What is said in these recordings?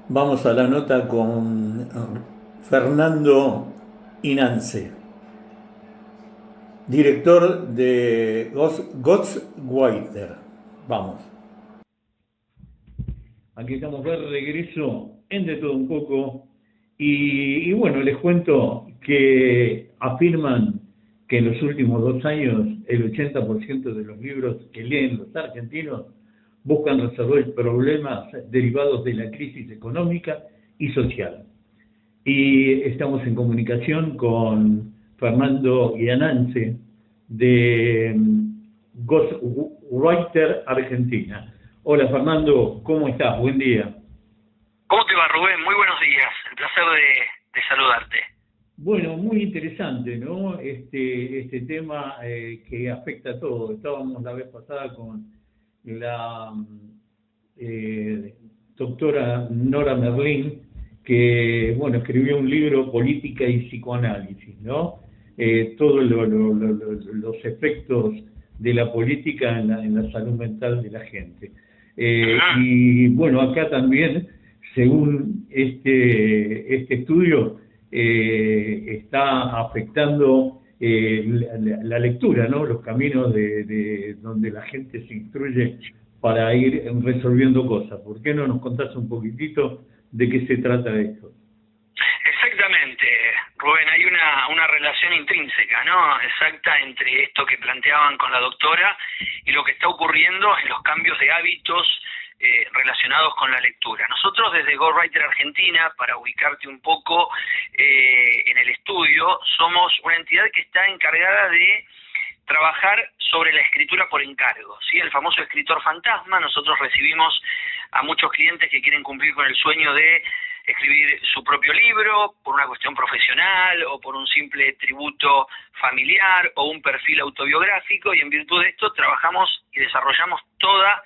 Vamos a la nota con Fernando Inance, director de Ghostwriter. Vamos. Aquí estamos de regreso en De Todo Un Poco. Y bueno, les cuento que afirman que en los últimos 2 años el 80% de los libros que leen los argentinos buscan resolver problemas derivados de la crisis económica y social. Y estamos en comunicación con Fernando Guianance de Ghostwriter Argentina. Hola Fernando, ¿cómo estás? Buen día. ¿Cómo te va, Rubén? Muy buenos días. El placer de saludarte. Bueno, muy interesante, ¿no? Este tema que afecta a todo. Estábamos la vez pasada con la eh, doctora Nora Merlín, que, bueno, escribió un libro, Política y Psicoanálisis, ¿no? Todos los efectos de la política en la salud mental de la gente. Ujú. Y bueno, acá también, según este estudio, está afectando la lectura, ¿no? Los caminos de donde la gente se instruye para ir resolviendo cosas. ¿Por qué no nos contás un poquitito de qué se trata esto? Exactamente, Rubén. Hay una relación intrínseca, ¿no? Exacta entre esto que planteaban con la doctora y lo que está ocurriendo en los cambios de hábitos relacionados con la lectura. Nosotros desde Ghostwriter Argentina, para ubicarte un poco en el estudio, somos una entidad que está encargada de trabajar sobre la escritura por encargo, ¿sí? El famoso escritor fantasma. Nosotros recibimos a muchos clientes que quieren cumplir con el sueño de escribir su propio libro por una cuestión profesional o por un simple tributo familiar o un perfil autobiográfico, y en virtud de esto trabajamos y desarrollamos toda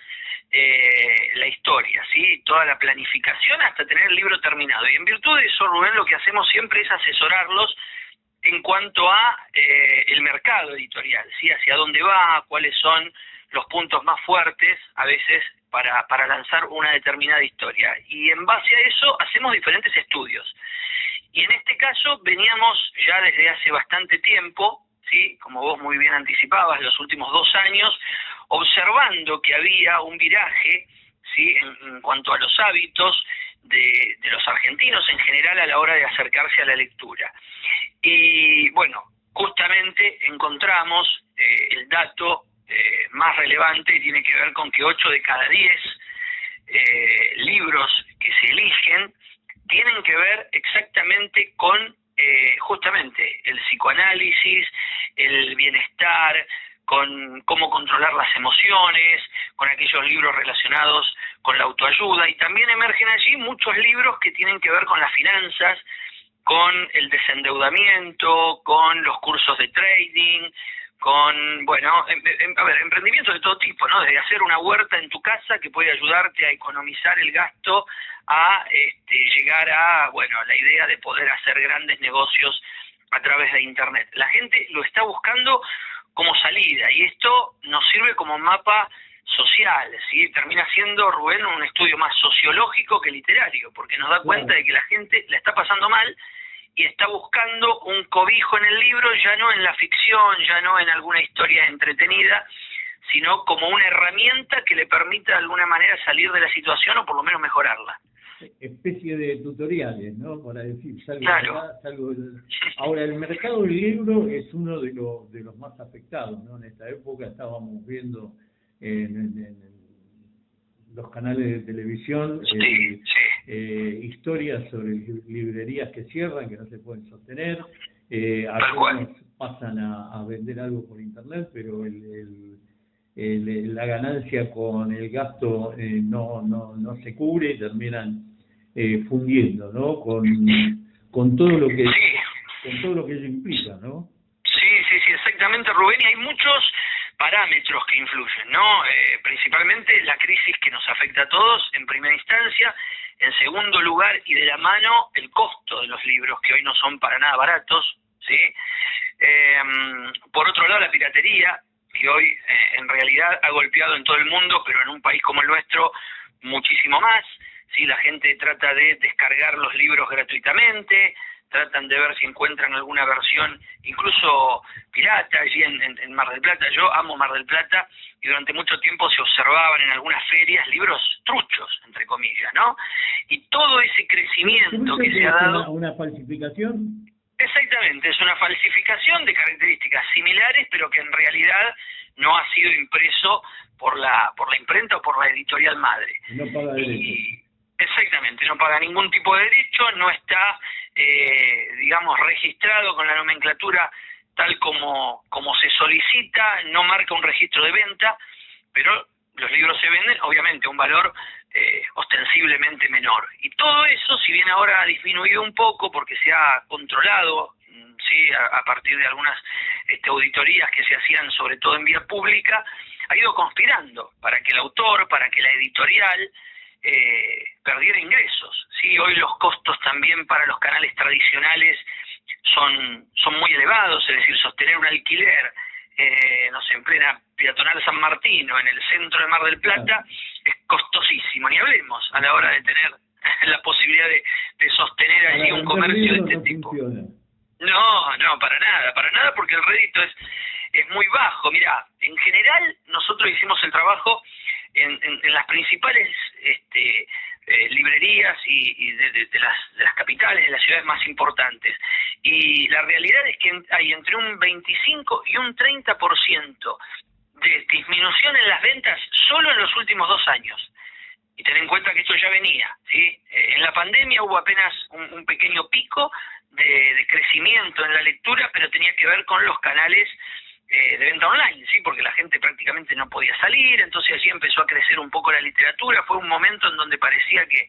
la historia, ¿sí? Toda la planificación hasta tener el libro terminado. Y en virtud de eso, Rubén, lo que hacemos siempre es asesorarlos en cuanto a el mercado editorial, ¿sí? Hacia dónde va, cuáles son los puntos más fuertes a veces para lanzar una determinada historia. Y en base a eso hacemos diferentes estudios. Y en este caso veníamos ya desde hace bastante tiempo, ¿sí? Como vos muy bien anticipabas, los últimos 2 años, observando que había un viraje, ¿sí? En cuanto a los hábitos de los argentinos en general a la hora de acercarse a la lectura. Y bueno, justamente encontramos el dato más relevante, y tiene que ver con que 8 de cada 10 libros que se eligen tienen que ver exactamente con justamente el psicoanálisis, el bienestar, con cómo controlar las emociones, con aquellos libros relacionados con la autoayuda, y también emergen allí muchos libros que tienen que ver con las finanzas, con el desendeudamiento, con los cursos de trading, con, bueno, a ver, emprendimientos de todo tipo, ¿no? Desde hacer una huerta en tu casa que puede ayudarte a economizar el gasto, a llegar a, bueno, la idea de poder hacer grandes negocios a través de Internet. La gente lo está buscando como salida, y esto nos sirve como mapa social, ¿sí? Termina siendo, Rubén, un estudio más sociológico que literario, porque nos da cuenta Claro. de que la gente la está pasando mal y está buscando un cobijo en el libro, ya no en la ficción, ya no en alguna historia entretenida, sino como una herramienta que le permita de alguna manera salir de la situación o por lo menos mejorarla. Especie de tutoriales, ¿no? Para decir, salgo de Claro. acá, salgo de... Ahora, el mercado del libro es uno de los más afectados, ¿no? En esta época estábamos viendo en los canales de televisión Sí, sí, historias sobre librerías que cierran, que no se pueden sostener. tal cual. Algunos pasan a vender algo por internet, pero la ganancia con el gasto no se cubre y terminan fundiendo, ¿no? Con todo lo que Sí, con todo lo que ello implica, ¿no? sí, exactamente, Rubén, y hay muchos parámetros que influyen, ¿no? Principalmente la crisis que nos afecta a todos en primera instancia, en segundo lugar y de la mano el costo de los libros, que hoy no son para nada baratos, ¿sí? Eh, por otro lado, la piratería, que hoy en realidad ha golpeado en todo el mundo, pero en un país como el nuestro muchísimo más, ¿sí? La gente trata de descargar los libros gratuitamente, tratan de ver si encuentran alguna versión, incluso pirata, allí en Mar del Plata. Yo amo Mar del Plata, y durante mucho tiempo se observaban en algunas ferias libros truchos, entre comillas, ¿no? Y todo ese crecimiento que se ha dado... ¿Una falsificación? Exactamente, es una falsificación de características similares, pero que en realidad no ha sido impreso por la imprenta o por la editorial madre. No paga derecho. Exactamente, no paga ningún tipo de derecho, no está, digamos, registrado con la nomenclatura tal como se solicita, no marca un registro de venta, pero los libros se venden, obviamente, a un valor ostensiblemente menor. Y todo eso, si bien ahora ha disminuido un poco porque se ha controlado, sí, a partir de algunas auditorías que se hacían sobre todo en vía pública, ha ido conspirando para que el autor, para que la editorial perdiera ingresos. Sí, hoy los costos también para los canales tradicionales son muy elevados, es decir, sostener un alquiler, no sé, en plena peatonal San Martín o en el centro de Mar del Plata, es costosísimo, ni hablemos a la hora de tener la posibilidad de sostener allí un comercio de este tipo. No, para nada, porque el rédito es muy bajo. Mirá, en general nosotros hicimos el trabajo en las principales librerías y de las capitales, de las ciudades más importantes, y la realidad es que hay entre un 25 y un 30% de disminución en las ventas solo en los últimos 2 años. Y ten en cuenta que esto ya venía, ¿sí? En la pandemia hubo apenas un pequeño pico de crecimiento en la lectura, pero tenía que ver con los canales de venta online, sí, porque la gente prácticamente no podía salir, entonces allí empezó a crecer un poco la literatura. Fue un momento en donde parecía que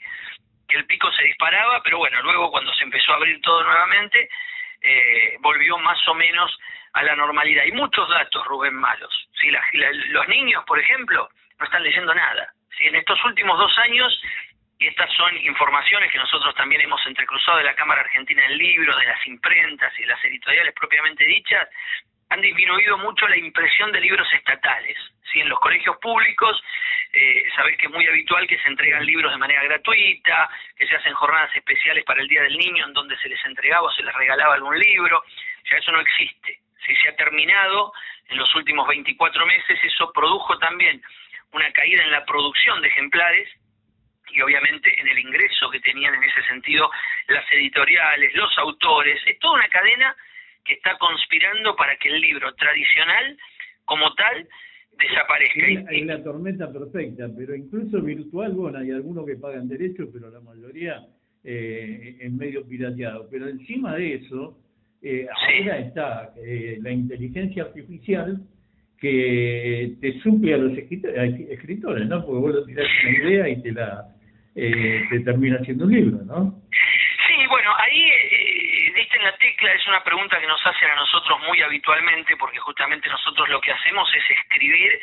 el pico se disparaba, pero bueno, luego cuando se empezó a abrir todo nuevamente, volvió más o menos a la normalidad. Hay muchos datos, Rubén, malos, ¿sí? Los niños, por ejemplo, no están leyendo nada, ¿sí? En estos últimos 2 años, y estas son informaciones que nosotros también hemos entrecruzado de la Cámara Argentina del Libro, de las imprentas y de las editoriales propiamente dichas, han disminuido mucho la impresión de libros estatales, ¿sí? En los colegios públicos, sabés que es muy habitual que se entregan libros de manera gratuita, que se hacen jornadas especiales para el Día del Niño en donde se les entregaba o se les regalaba algún libro. Ya eso no existe. Si se ha terminado en los últimos 24 meses, eso produjo también una caída en la producción de ejemplares y obviamente en el ingreso que tenían en ese sentido las editoriales, los autores. Es toda una cadena que está conspirando para que el libro tradicional, como tal, desaparezca. Es la tormenta perfecta, pero incluso virtual, bueno, hay algunos que pagan derechos, pero la mayoría en medio pirateado. Pero encima de eso, ahora está la inteligencia artificial que te suple a los escritores, ¿no? Porque vos lo tirás una idea y te termina haciendo un libro, ¿no? Sí, bueno, ahí diste en la tecla. Es una pregunta que nos hacen a nosotros muy habitualmente, porque justamente nosotros lo que hacemos es escribir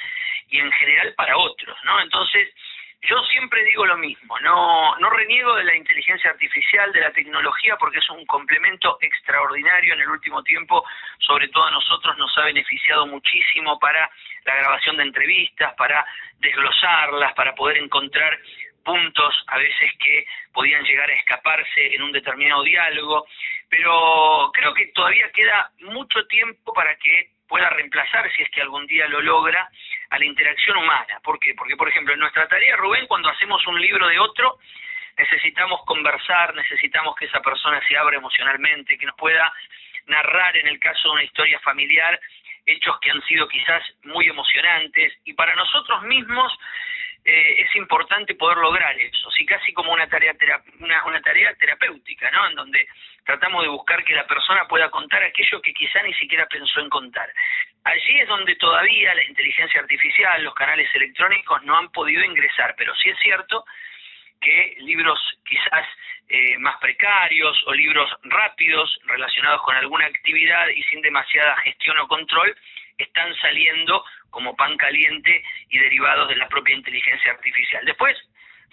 y en general para otros, ¿no? Entonces, yo siempre digo lo mismo, no reniego de la inteligencia artificial, de la tecnología, porque es un complemento extraordinario. En el último tiempo, sobre todo a nosotros, nos ha beneficiado muchísimo para la grabación de entrevistas, para desglosarlas, para poder encontrar puntos a veces que podían llegar a escaparse en un determinado diálogo, pero creo que todavía queda mucho tiempo para que pueda reemplazar, si es que algún día lo logra, a la interacción humana. ¿Por qué? Porque, por ejemplo, en nuestra tarea, Rubén, cuando hacemos un libro de otro, necesitamos conversar, necesitamos que esa persona se abra emocionalmente, que nos pueda narrar, en el caso de una historia familiar, hechos que han sido quizás muy emocionantes, y para nosotros mismos es importante poder lograr eso, sí, casi como una tarea terapéutica, ¿no? En donde tratamos de buscar que la persona pueda contar aquello que quizá ni siquiera pensó en contar. Allí es donde todavía la inteligencia artificial, los canales electrónicos no han podido ingresar, pero sí es cierto que libros quizás más precarios o libros rápidos relacionados con alguna actividad y sin demasiada gestión o control están saliendo como pan caliente y derivados de la propia inteligencia artificial. Después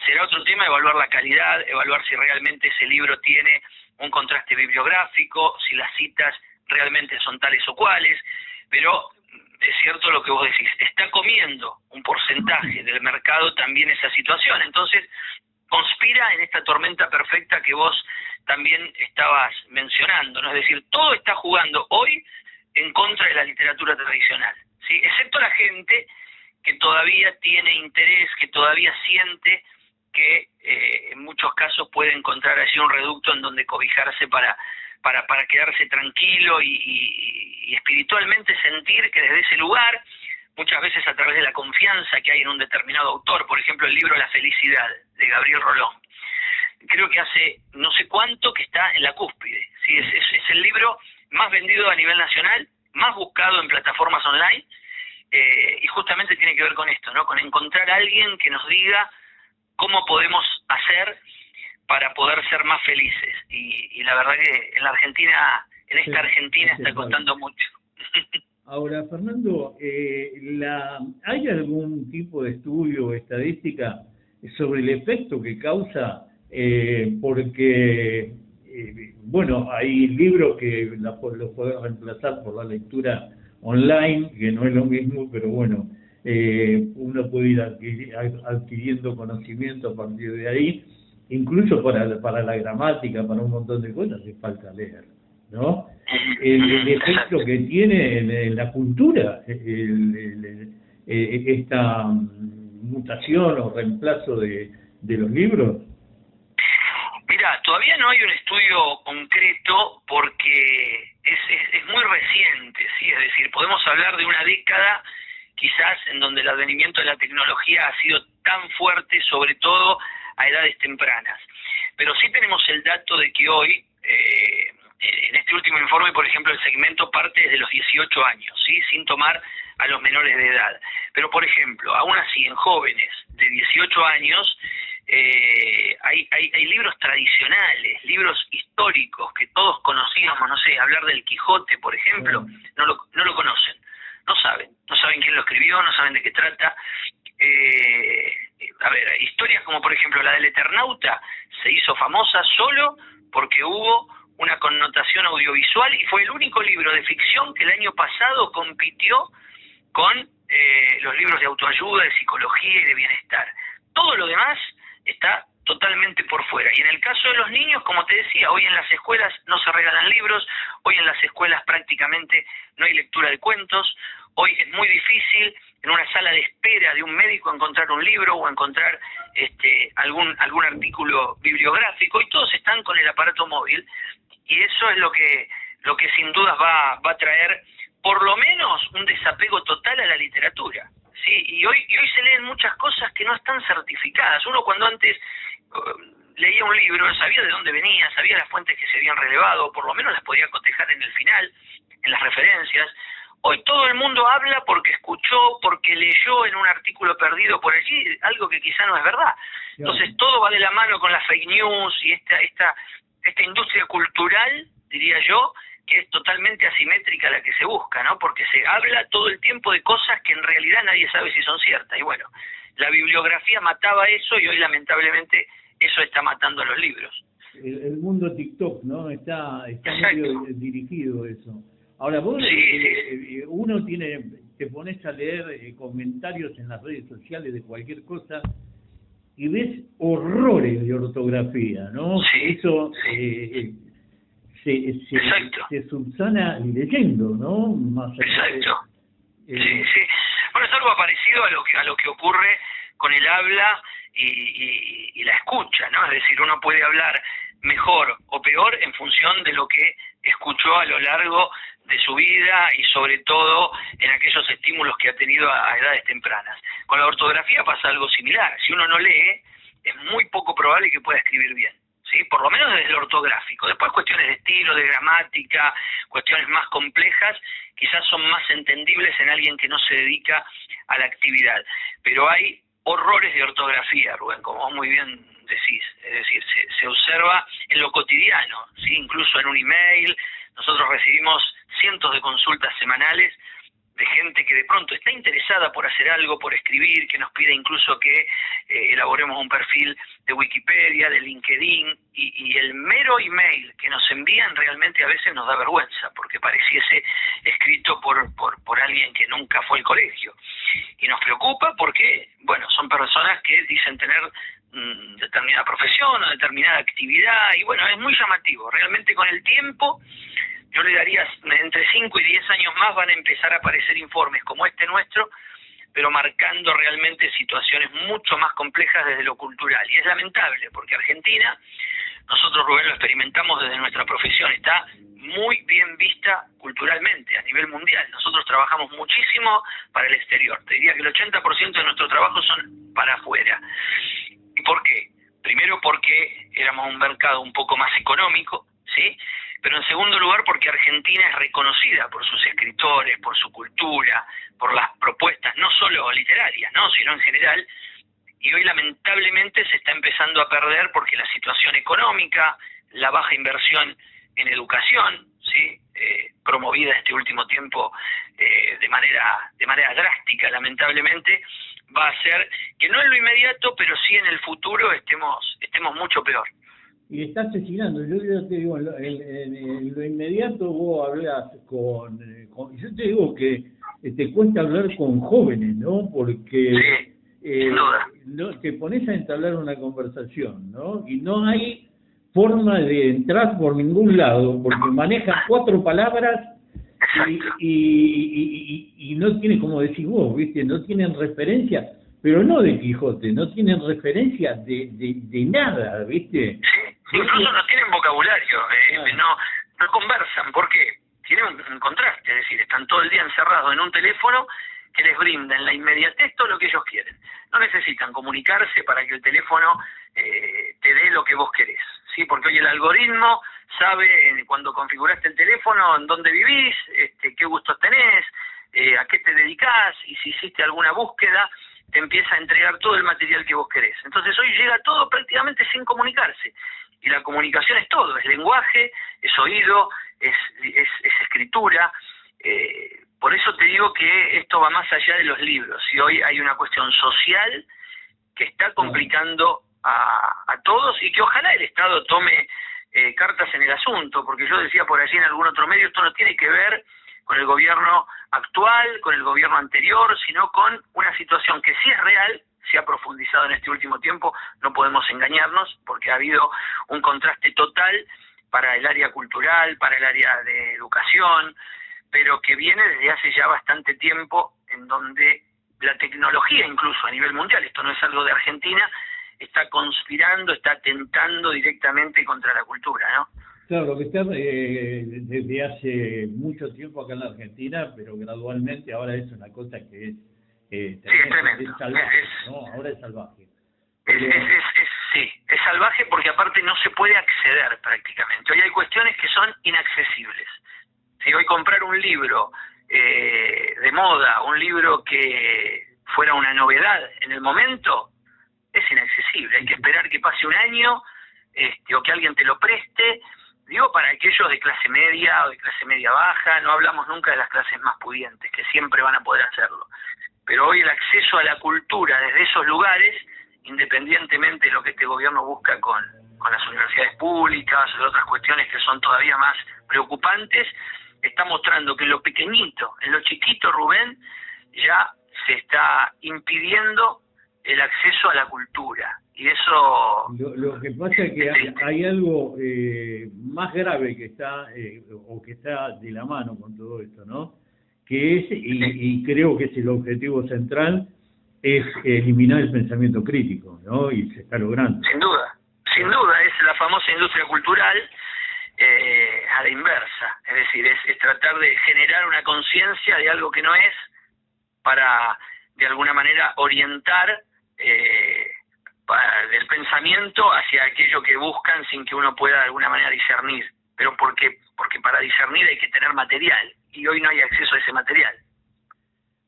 será otro tema evaluar la calidad, evaluar si realmente ese libro tiene un contraste bibliográfico, si las citas realmente son tales o cuales, pero es cierto lo que vos decís, está comiendo un porcentaje del mercado también esa situación. Entonces, conspira en esta tormenta perfecta que vos también estabas mencionando, ¿no? Es decir, todo está jugando hoy en contra de la literatura tradicional, ¿sí? Excepto la gente que todavía tiene interés, que todavía siente que en muchos casos puede encontrar allí un reducto en donde cobijarse para quedarse tranquilo y espiritualmente sentir que desde ese lugar, muchas veces a través de la confianza que hay en un determinado autor, por ejemplo el libro La felicidad de Gabriel Rolón, creo que hace no sé cuánto que está en la cúspide, ¿sí? Es el libro más vendido a nivel nacional, más buscado en plataformas online, y justamente tiene que ver con esto, ¿no? Con encontrar a alguien que nos diga cómo podemos hacer para poder ser más felices. Y la verdad que en la Argentina, en esta Argentina está costando mucho. Ahora, Fernando, ¿hay algún tipo de estudio o estadística sobre el efecto que causa? Porque, bueno, hay libros que los podemos reemplazar por la lectura online, que no es lo mismo, pero bueno, uno puede ir adquiriendo conocimiento a partir de ahí, incluso para la gramática, para un montón de cosas, hace falta leer, ¿no? El efecto que tiene en la cultura, esta mutación o reemplazo de los libros. Mira, todavía no hay un estudio concreto porque es muy reciente, ¿sí? Es decir, podemos hablar de una década quizás en donde el advenimiento de la tecnología ha sido tan fuerte, sobre todo a edades tempranas. Pero sí tenemos el dato de que hoy, en este último informe, por ejemplo, el segmento parte desde los 18 años, ¿sí? Sin tomar a los menores de edad. Pero, por ejemplo, aún así, en jóvenes de 18 años, hay libros tradicionales, libros históricos que todos conocíamos, no sé, hablar del Quijote, por ejemplo, no lo conocen, no saben quién lo escribió, no saben de qué trata. A ver, historias como por ejemplo la del Eternauta se hizo famosa solo porque hubo una connotación audiovisual y fue el único libro de ficción que el año pasado compitió con los libros de autoayuda, de psicología y de bienestar. Todo lo demás está totalmente por fuera. Y en el caso de los niños, como te decía, hoy en las escuelas no se regalan libros, hoy en las escuelas prácticamente no hay lectura de cuentos, hoy es muy difícil en una sala de espera de un médico encontrar un libro o encontrar algún artículo bibliográfico, y todos están con el aparato móvil, y eso es lo que sin dudas va a traer por lo menos un desapego total a la literatura. Sí, y hoy se leen muchas cosas que no están certificadas. Uno cuando antes leía un libro, sabía de dónde venía, sabía las fuentes que se habían relevado, o por lo menos las podía cotejar en el final, en las referencias. Hoy todo el mundo habla porque escuchó, porque leyó en un artículo perdido por allí, algo que quizá no es verdad. Entonces todo va de la mano con las fake news y esta industria cultural, diría yo, que es totalmente asimétrica la que se busca, ¿no? Porque se habla todo el tiempo de cosas que en realidad nadie sabe si son ciertas. Y bueno, la bibliografía mataba eso y hoy lamentablemente eso está matando a los libros. El mundo TikTok, ¿no? Está medio dirigido eso. Ahora vos, uno te pones a leer comentarios en las redes sociales de cualquier cosa y ves horrores de ortografía, ¿no? Sí. Eso se subsana leyendo, ¿no? Más Exacto. Sí. Bueno, es algo parecido a lo que ocurre con el habla y la escucha, ¿no? Es decir, uno puede hablar mejor o peor en función de lo que escuchó a lo largo de su vida y sobre todo en aquellos estímulos que ha tenido a edades tempranas. Con la ortografía pasa algo similar. Si uno no lee, es muy poco probable que pueda escribir bien, ¿sí? Por lo menos desde lo ortográfico. Después cuestiones de estilo, de gramática, cuestiones más complejas, quizás son más entendibles en alguien que no se dedica a la actividad. Pero hay horrores de ortografía, Rubén, como vos muy bien decís. Es decir, se observa en lo cotidiano, ¿sí? Incluso en un email. Nosotros recibimos cientos de consultas semanales de gente que de pronto está interesada por hacer algo, por escribir, que nos pide incluso que elaboremos un perfil de Wikipedia, de LinkedIn, y el mero email que nos envían realmente a veces nos da vergüenza, porque pareciese escrito por alguien que nunca fue al colegio. Y nos preocupa porque, bueno, son personas que dicen tener determinada profesión o determinada actividad, y bueno, es muy llamativo. Realmente con el tiempo, yo le daría entre 5 y 10 años más van a empezar a aparecer informes como este nuestro, pero marcando realmente situaciones mucho más complejas desde lo cultural. Y es lamentable, porque Argentina, nosotros, Rubén, lo experimentamos desde nuestra profesión, está muy bien vista culturalmente a nivel mundial. Nosotros trabajamos muchísimo para el exterior. Te diría que el 80% de nuestro trabajo son para afuera. ¿Y por qué? Primero porque éramos un mercado un poco más económico, ¿sí? Pero en segundo lugar porque Argentina es reconocida por sus escritores, por su cultura, por las propuestas, no solo literarias, ¿no?, sino en general. Y hoy lamentablemente se está empezando a perder porque la situación económica, la baja inversión en educación, ¿sí?, promovida este último tiempo de manera drástica, lamentablemente, va a hacer que no en lo inmediato, pero sí en el futuro estemos mucho peor. Y está asesinando. Yo te digo, en lo inmediato vos hablas con yo te digo que te cuesta hablar con jóvenes, ¿no? Porque Sí, sin duda. no, te pones a entablar una conversación, ¿no? Y no hay forma de entrar por ningún lado, porque manejan 4 palabras y no tienen, como decís vos, ¿viste? No tienen referencia, pero no de Quijote, no tienen referencia de nada, ¿viste? Sí, incluso no tienen vocabulario, no conversan. ¿Por qué? Tienen un contraste, es decir, están todo el día encerrados en un teléfono que les brinda en la inmediatez todo lo que ellos quieren. No necesitan comunicarse para que el teléfono te dé lo que vos querés, ¿sí? Porque hoy el algoritmo sabe cuando configuraste el teléfono en dónde vivís, qué gustos tenés, a qué te dedicás, y si hiciste alguna búsqueda, te empieza a entregar todo el material que vos querés. Entonces hoy llega todo prácticamente sin comunicarse. Y la comunicación es todo, es lenguaje, es oído, es escritura. Por eso te digo que esto va más allá de los libros. Y hoy hay una cuestión social que está complicando a todos, y que ojalá el Estado tome cartas en el asunto, porque yo decía por allí en algún otro medio, esto no tiene que ver con el gobierno actual, con el gobierno anterior, sino con una situación que sí es real, se ha profundizado en este último tiempo, no podemos engañarnos, porque ha habido un contraste total para el área cultural, para el área de educación, pero que viene desde hace ya bastante tiempo, en donde la tecnología, incluso a nivel mundial, esto no es algo de Argentina, está conspirando, está atentando directamente contra la cultura, ¿no? Claro, lo que está desde hace mucho tiempo acá en la Argentina, pero gradualmente ahora es una cosa que es tremendo. Es salvaje, ¿no? Ahora es salvaje. Pero... Sí, es salvaje porque aparte no se puede acceder prácticamente. Hoy hay cuestiones que son inaccesibles. Si hoy comprar un libro de moda, un libro que fuera una novedad en el momento, es inaccesible. Hay que esperar que pase un año o que alguien te lo preste. Digo, para aquellos de clase media o de clase media baja, no hablamos nunca de las clases más pudientes, que siempre van a poder hacerlo. Pero hoy el acceso a la cultura desde esos lugares, independientemente de lo que este gobierno busca con las universidades públicas o de otras cuestiones que son todavía más preocupantes, está mostrando que en lo pequeñito, en lo chiquito, Rubén, ya se está impidiendo el acceso a la cultura. Y eso... Lo que pasa es que hay algo más grave que está, o que está de la mano con todo esto, ¿no? Que es, y creo que es el objetivo central, es eliminar el pensamiento crítico, ¿no? Y se está logrando. Sin duda, es la famosa industria cultural a la inversa. Es decir, es tratar de generar una conciencia de algo que no es, para de alguna manera orientar del pensamiento hacia aquello que buscan sin que uno pueda de alguna manera discernir. Pero porque para discernir hay que tener material, y hoy no hay acceso a ese material.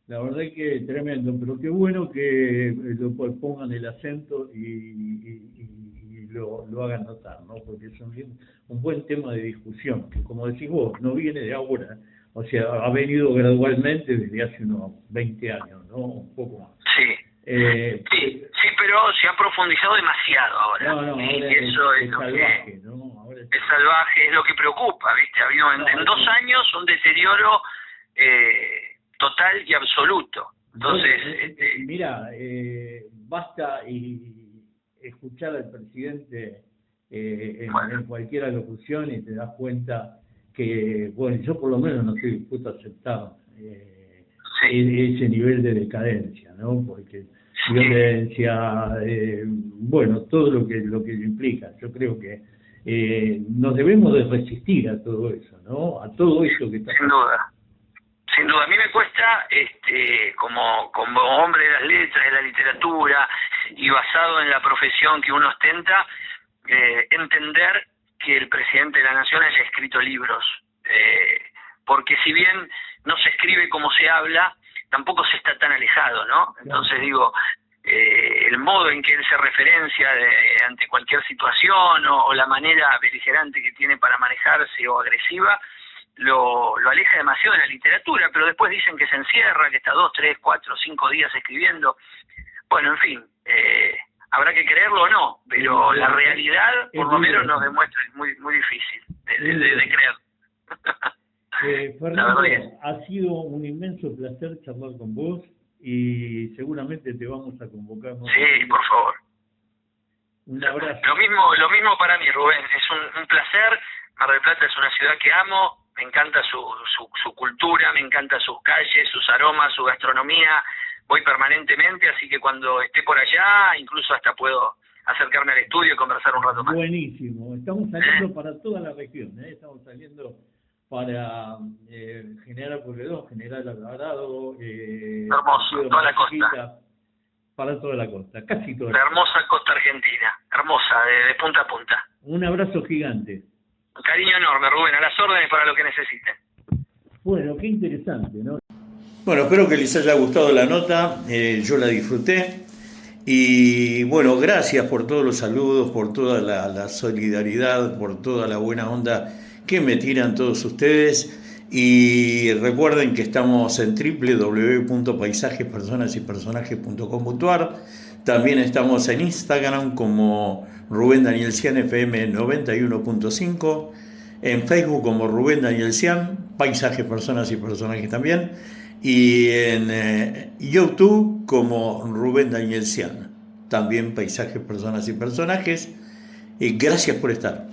La verdad es que tremendo, pero qué bueno que lo pongan el acento y lo hagan notar, ¿no? Porque es un buen tema de discusión, que como decís vos, no viene de ahora, o sea, ha venido gradualmente desde hace unos 20 años, ¿no? Un poco más. Sí. Sí, pero se ha profundizado demasiado ahora. No, ahora y eso es lo salvaje, que, ¿no? Ahora es salvaje, es lo que preocupa, ¿viste? Ha habido en 2 años un deterioro total y absoluto. Entonces, mira, basta y escuchar al presidente Bueno. en cualquier alocución y te das cuenta que, bueno, yo por lo menos no estoy dispuesto a aceptar ese nivel de decadencia, ¿no? Porque violencia, bueno, todo lo que implica. Yo creo que nos debemos de resistir a todo eso, ¿no? A todo eso que está Sin duda. Sin duda, a mí me cuesta, como hombre de las letras, de la literatura, y basado en la profesión que uno ostenta, entender que el presidente de la Nación haya escrito libros. Porque si bien no se escribe como se habla, tampoco se está tan alejado, ¿no? Entonces digo, el modo en que él se referencia ante cualquier situación o la manera beligerante que tiene para manejarse o agresiva, lo aleja demasiado de la literatura, pero después dicen que se encierra, que está 2, 3, 4, 5 días escribiendo. Bueno, en fin, habrá que creerlo o no, pero la realidad por lo menos nos demuestra, es muy difícil de creer. Fernando, ha sido un inmenso placer charlar con vos y seguramente te vamos a convocar. Sí, por favor. Un abrazo. Lo mismo para mí, Rubén, es un placer. Mar del Plata es una ciudad que amo, me encanta su cultura, me encanta sus calles, sus aromas, su gastronomía. Voy permanentemente, así que cuando esté por allá, incluso hasta puedo acercarme al estudio y conversar un rato más. Buenísimo, estamos saliendo para toda la región, estamos saliendo para General Pueyrredón, General Alvarado, hermoso, toda la costa. Para toda la costa, casi toda la hermosa costa argentina, hermosa, de punta a punta. Un abrazo gigante. Un cariño enorme, Rubén, a las órdenes para lo que necesiten. Bueno, qué interesante, ¿no? Bueno, espero que les haya gustado la nota, yo la disfruté. Y bueno, gracias por todos los saludos, por toda la solidaridad, por toda la buena onda que me tiran todos ustedes. Y recuerden que estamos en www.paisajespersonasypersonajes.com.ar. También estamos en Instagram como Rubén Daniel Cian FM 91.5, en Facebook como Rubén Daniel Cian, Paisajes, Personas y Personajes también, y en YouTube como Rubén Daniel Cian, también Paisajes, Personas y Personajes. Y gracias por estar.